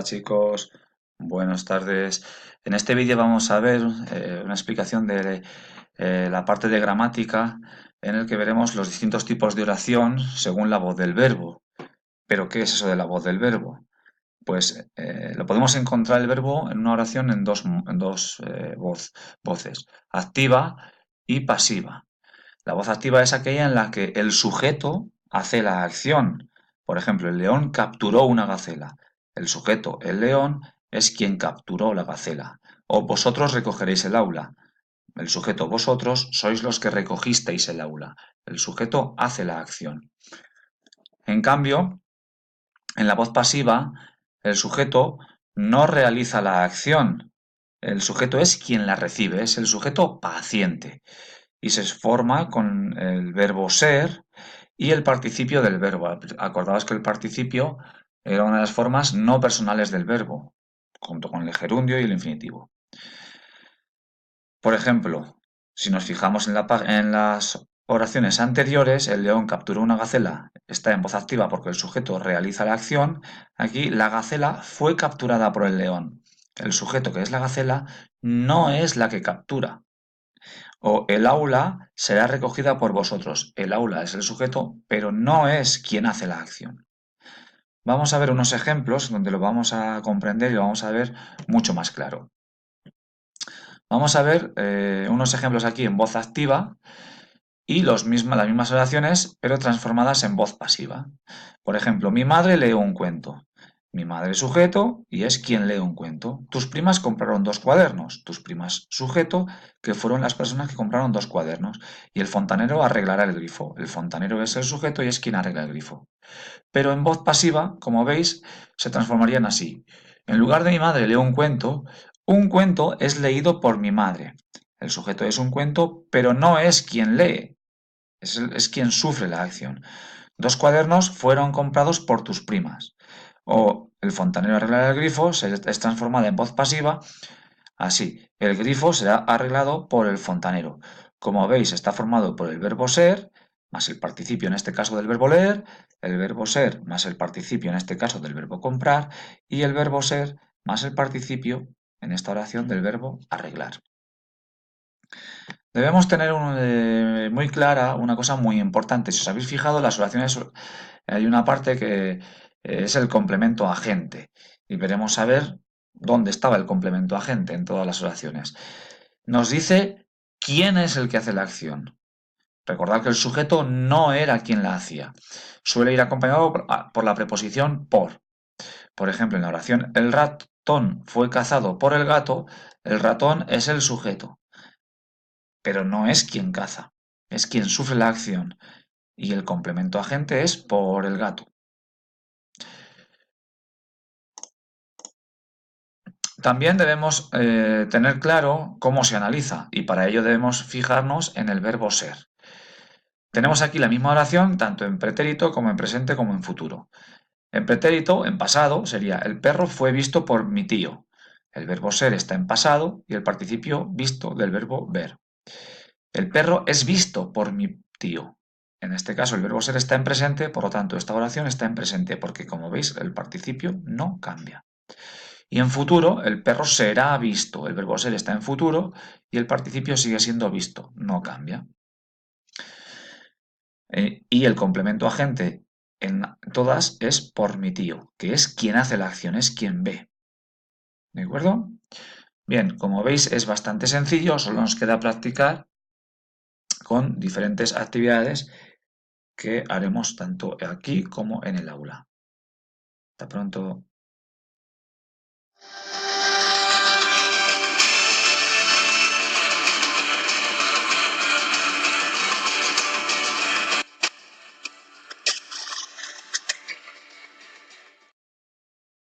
Hola chicos, buenas tardes. En este vídeo vamos a ver una explicación de la parte de gramática en el que veremos los distintos tipos de oración según la voz del verbo. ¿Pero qué es eso de la voz del verbo? Pues lo podemos encontrar el verbo en una oración en dos voces, activa y pasiva. La voz activa es aquella en la que el sujeto hace la acción. Por ejemplo, el león capturó una gacela. El sujeto, el león, es quien capturó la gacela. O vosotros recogeréis el aula. El sujeto, vosotros, sois los que recogisteis el aula. El sujeto hace la acción. En cambio, en la voz pasiva, el sujeto no realiza la acción. El sujeto es quien la recibe, es el sujeto paciente. Y se forma con el verbo ser y el participio del verbo. Acordaos que el participio era una de las formas no personales del verbo, junto con el gerundio y el infinitivo. Por ejemplo, si nos fijamos en las oraciones anteriores, el león capturó una gacela, está en voz activa porque el sujeto realiza la acción. Aquí la gacela fue capturada por el león. El sujeto, que es la gacela, no es la que captura. O el aula será recogida por vosotros. El aula es el sujeto, pero no es quien hace la acción. Vamos a ver unos ejemplos donde lo vamos a comprender y lo vamos a ver mucho más claro. Vamos a ver unos ejemplos aquí en voz activa y las mismas oraciones, pero transformadas en voz pasiva. Por ejemplo, mi madre lee un cuento. Mi madre es sujeto y es quien lee un cuento. Tus primas compraron 2 cuadernos. Tus primas sujeto, que fueron las personas que compraron 2 cuadernos. Y el fontanero arreglará el grifo. El fontanero es el sujeto y es quien arregla el grifo. Pero en voz pasiva, como veis, se transformarían así. En lugar de mi madre leo un cuento es leído por mi madre. El sujeto es un cuento, pero no es quien lee, es quien sufre la acción. 2 cuadernos fueron comprados por tus primas. O el fontanero arreglará el grifo es transformada en voz pasiva. Así, el grifo será arreglado por el fontanero. Como veis, está formado por el verbo ser, más el participio en este caso del verbo leer, el verbo ser más el participio en este caso del verbo comprar, y el verbo ser más el participio en esta oración del verbo arreglar. Debemos tener muy clara una cosa muy importante. Si os habéis fijado, las oraciones hay una parte que es el complemento agente y veremos a ver dónde estaba el complemento agente en todas las oraciones. Nos dice quién es el que hace la acción. Recordad que el sujeto no era quien la hacía. Suele ir acompañado por la preposición por. Por ejemplo, en la oración el ratón fue cazado por el gato, el ratón es el sujeto, pero no es quien caza, es quien sufre la acción. Y el complemento agente es por el gato. También debemos tener claro cómo se analiza y para ello debemos fijarnos en el verbo ser. Tenemos aquí la misma oración tanto en pretérito como en presente como en futuro. En pretérito, en pasado, sería el perro fue visto por mi tío. El verbo ser está en pasado y el participio visto del verbo ver. El perro es visto por mi tío. En este caso el verbo ser está en presente, por lo tanto esta oración está en presente porque como veis el participio no cambia. Y en futuro el perro será visto. El verbo ser está en futuro y el participio sigue siendo visto, no cambia. Y el complemento agente en todas es por mi tío, que es quien hace la acción, es quien ve. ¿De acuerdo? Bien, como veis es bastante sencillo, solo nos queda practicar con diferentes actividades que haremos tanto aquí como en el aula. Hasta pronto.